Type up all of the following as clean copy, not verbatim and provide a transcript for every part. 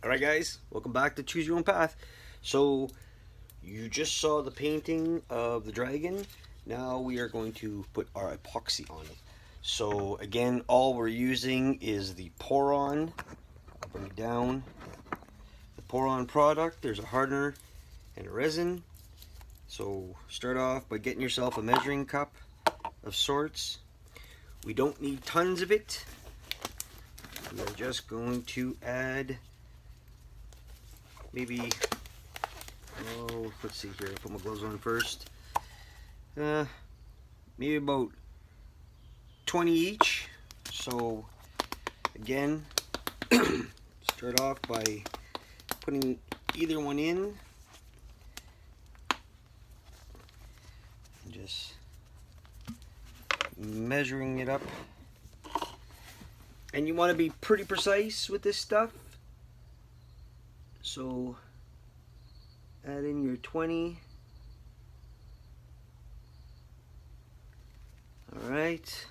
Alright guys, welcome back to Choose Your Own Path. So, you just saw the painting of the dragon. Now we are going to put our epoxy on it. So again, all we're using is the pour-on. I'll bring it down. The pour-on product, there's a hardener and a resin. So start off by getting yourself a measuring cup of sorts. We don't need tons of it. We are just going to add maybe, let's see here, I'll put my gloves on first. Maybe about 20 each. So again, start off by putting either one in and just measuring it up. And you want to be pretty precise with this stuff. So add in your 20. Alright.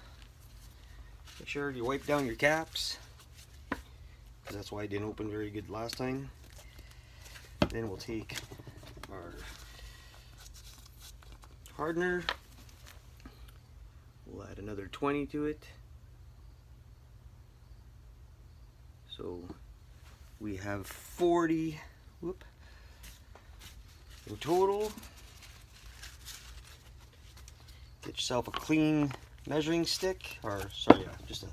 Make sure you wipe down your caps, because that's why it didn't open very good last time. Then we'll take our hardener. We'll add another 20 to it. So we have 40 in total. Get yourself a clean measuring stick, or sorry, just a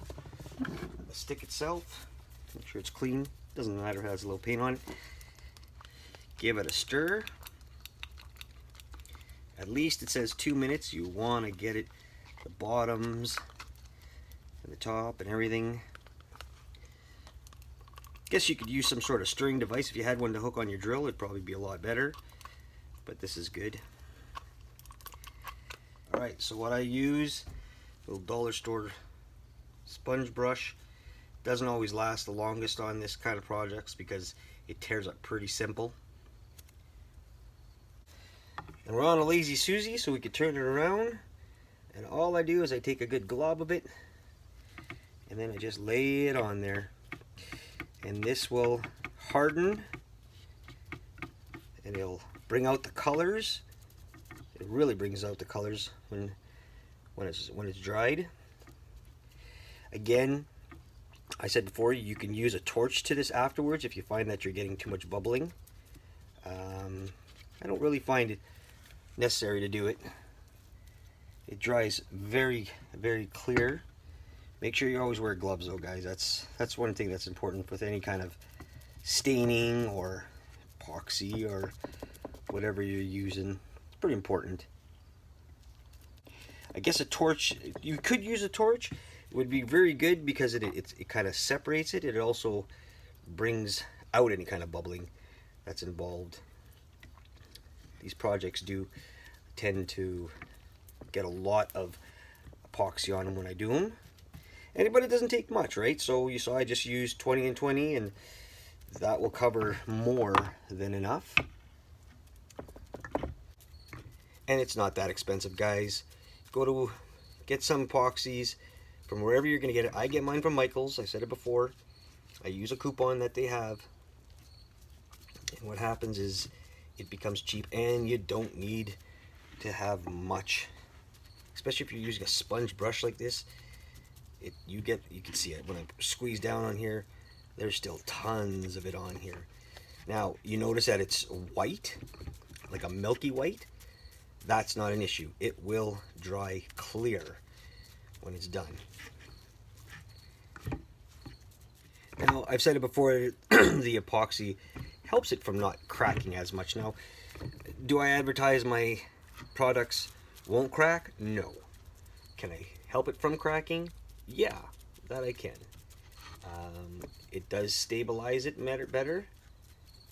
stick itself. Make sure it's clean. Doesn't matter if it has a little paint on it. Give it a stir. At least it says 2 minutes. You want to get it, the bottoms and the top and everything. Guess you could use some sort of stirring device. If you had one to hook on your drill, it'd probably be a lot better, but this is good. Alright, so what I use, a little dollar store sponge brush. Doesn't always last the longest on this kind of projects because it tears up pretty simple. And we're on a Lazy Susie, so we could turn it around, and all I do is I take a good glob of it and then I just lay it on there. And this will harden and it'll bring out the colors. It really brings out the colors when it's dried. Again, I said before, you can use a torch to this afterwards if you find that you're getting too much bubbling. I don't really find it necessary to do it. It dries very, very clear. Make sure you always wear gloves though, guys. That's one thing that's important with any kind of staining or epoxy or whatever you're using. It's pretty important. I guess a torch, you could use a torch. It would be very good because it kind of separates it. It also brings out any kind of bubbling that's involved. These projects do tend to get a lot of epoxy on them when I do them. But it doesn't take much, right? So you saw I just used 20 and 20, and that will cover more than enough. And it's not that expensive, guys. Go to get some epoxies from wherever you're going to get it. I get mine from Michael's. I said it before. I use a coupon that they have. And what happens is it becomes cheap, and you don't need to have much. Especially if you're using a sponge brush like this. You can see it when I squeeze down on here. There's still tons of it on here. Now you notice that it's white, like a milky white. That's not an issue. It will dry clear when it's done. Now I've said it before, the epoxy helps it from not cracking as much. Now, do I advertise my products won't crack? No. Can I help it from cracking? Yeah, that I can. It does stabilize it better,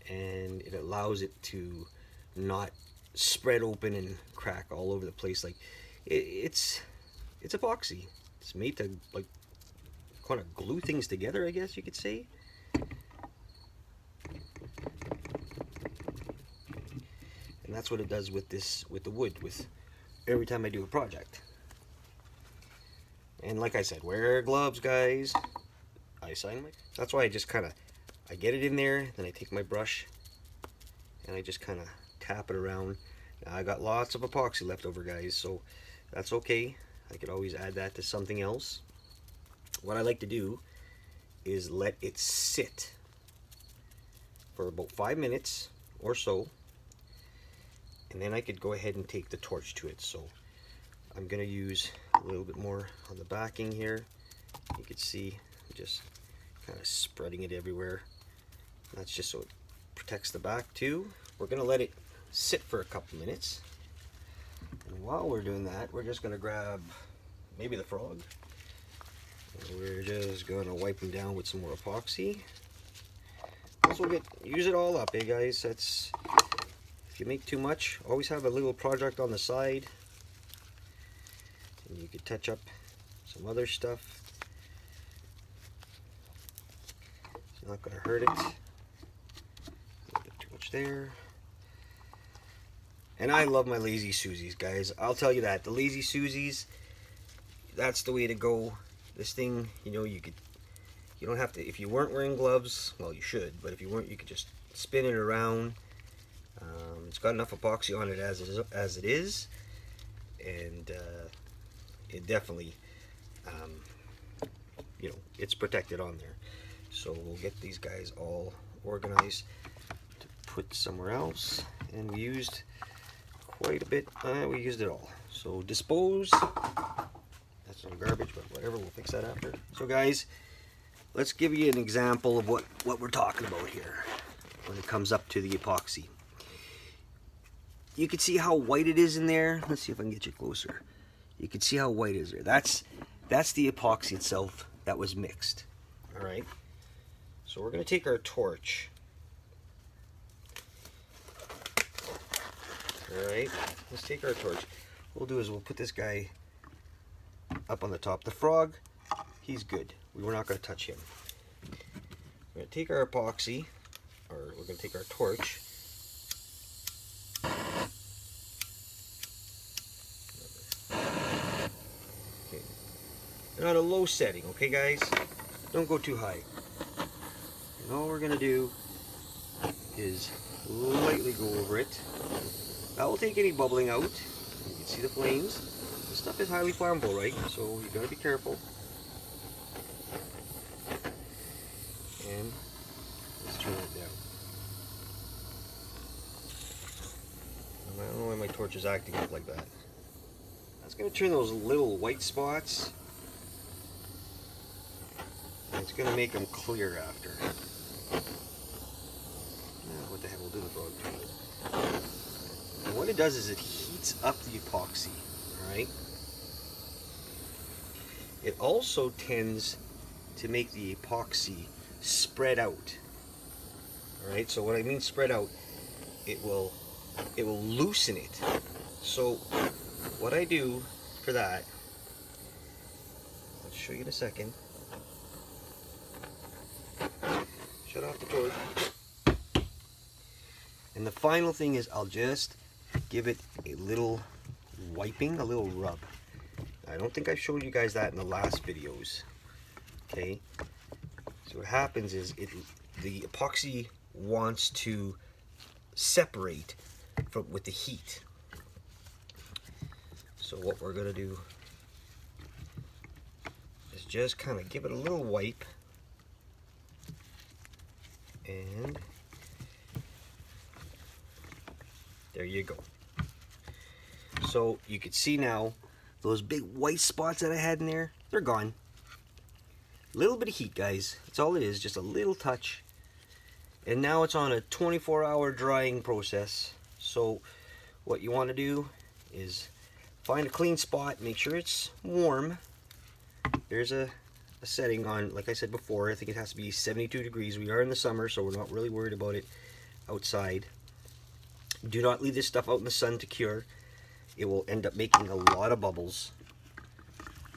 and it allows it to not spread open and crack all over the place. Like it's epoxy. It's made to like kind of glue things together, I guess you could say. And that's what it does with the wood, with every time I do a project. And like I said, wear gloves, guys. I sign my. That's why I I get it in there, then I take my brush and I just kind of tap it around. Now, I got lots of epoxy left over, guys, so that's okay. I could always add that to something else. What I like to do is let it sit for about 5 minutes or so, and then I could go ahead and take the torch to it. So I'm going to use a little bit more on the backing here. You can see I'm just kind of spreading it everywhere. That's just so it protects the back too. We're going to let it sit for a couple minutes, and while we're doing that, we're just going to grab maybe the frog, and we're just going to wipe him down with some more epoxy. Also, use it all up, eh guys? That's, if you make too much, always have a little project on the side, and you could touch up some other stuff. It's not going to hurt it. A little bit too much there. And I love my Lazy Susie's, guys. I'll tell you that. The Lazy Susie's, that's the way to go. This thing, you know, you don't have to, if you weren't wearing gloves, well, you should, but if you weren't, you could just spin it around. It's got enough epoxy on it as it is, and it definitely, you know, it's protected on there. So we'll get these guys all organized to put somewhere else, and we used quite a bit. We used it all. So dispose. That's some garbage, but whatever, we'll fix that after. So guys, let's give you an example of what we're talking about here when it comes up to the epoxy. You can see how white it is in there. Let's see if I can get you closer. You can see how white it is there. That's the epoxy itself that was mixed. All right. So we're going to take our torch. All right. Let's take our torch. What we'll do is we'll put this guy up on the top. The frog, he's good. We're not going to touch him. We're going to take our epoxy, or we're going to take our torch. Okay. And on a low setting, okay guys? Don't go too high. And all we're going to do is lightly go over it. That will take any bubbling out. You can see the flames. This stuff is highly flammable, right? So you got to be careful. And let's turn it down. I don't know why my torch is acting up like that. That's going to turn those little white spots. And it's going to make them clear after. What the heck, we'll do the frog too. And what it does is it heats up the epoxy. Alright? It also tends to make the epoxy spread out. Alright, so what I mean spread out, it will loosen it. So what I do for that, I'll show you in a second. Shut off the torch. And the final thing is I'll just give it a little wiping, a little rub. I don't think I've showed you guys that in the last videos. Okay, so what happens is the epoxy wants to separate with the heat. So what we're going to do is just kind of give it a little wipe, and there you go. So you can see now those big white spots that I had in there, they're gone. A little bit of heat, guys. That's all it is, just a little touch. And now it's on a 24-hour drying process. So what you want to do is find a clean spot, make sure it's warm. There's a setting on, like I said before, I think it has to be 72 degrees. We are in the summer, so we're not really worried about it outside. Do not leave this stuff out in the sun to cure. It will end up making a lot of bubbles.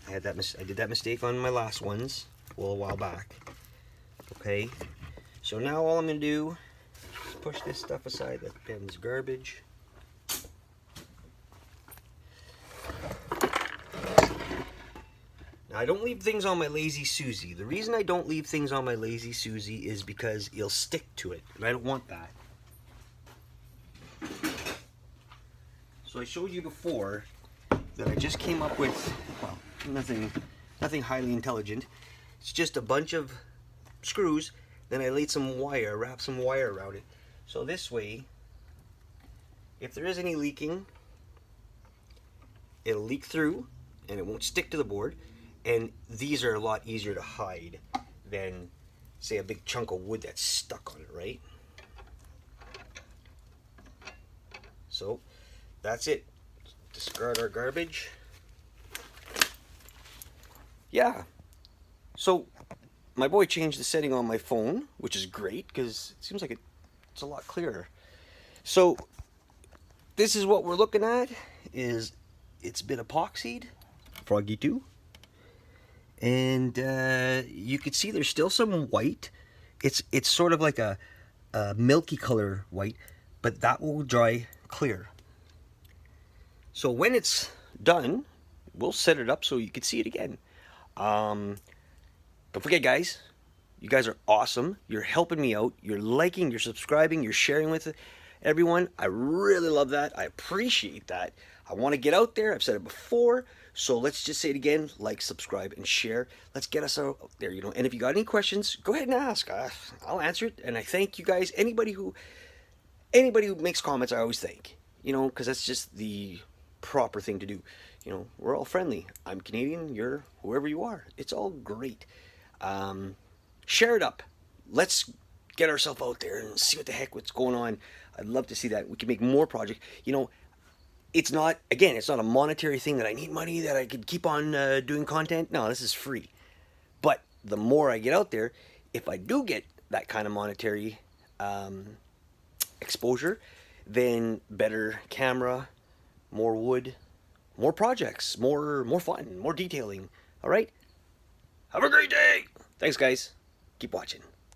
I did that mistake on my last ones, well, a while back. Okay, so now all I'm going to do is push this stuff aside. That pen's garbage. Now, I don't leave things on my Lazy Susie. The reason I don't leave things on my Lazy Susie is because you'll stick to it, and I don't want that. So I showed you before that I just came up with, well, nothing highly intelligent. It's just a bunch of screws. Then I laid some wire, wrapped some wire around it. So this way, if there is any leaking, it'll leak through and it won't stick to the board. And these are a lot easier to hide than, say, a big chunk of wood that's stuck on it, right? So that's it. Discard our garbage. Yeah. So my boy changed the setting on my phone, which is great because it seems like it's a lot clearer. So this is what we're looking at. It's been epoxied, Froggy 2. And you can see there's still some white. It's sort of like a milky color white, but that will dry clear. So when it's done, we'll set it up so you can see it again. Don't forget, guys, you guys are awesome. You're helping me out. You're liking, you're subscribing, you're sharing with everyone. I really love that. I appreciate that. I want to get out there. I've said it before. So let's just say it again, like, subscribe, and share. Let's get us out there, you know. And if you got any questions, go ahead and ask. I'll answer it. And I thank you guys. Anybody who makes comments, I always thank. You know, because that's just the proper thing to do. You know, we're all friendly. I'm Canadian. You're whoever you are. It's all great. Share it up. Let's get ourselves out there and see what the heck what's going on. I'd love to see that. We can make more projects. You know, it's not a monetary thing that I need money that I could keep on doing content. No, this is free. But the more I get out there, if I do get that kind of monetary exposure, then better camera, more wood, more projects, more fun, more detailing. All right? Have a great day. Thanks, guys. Keep watching.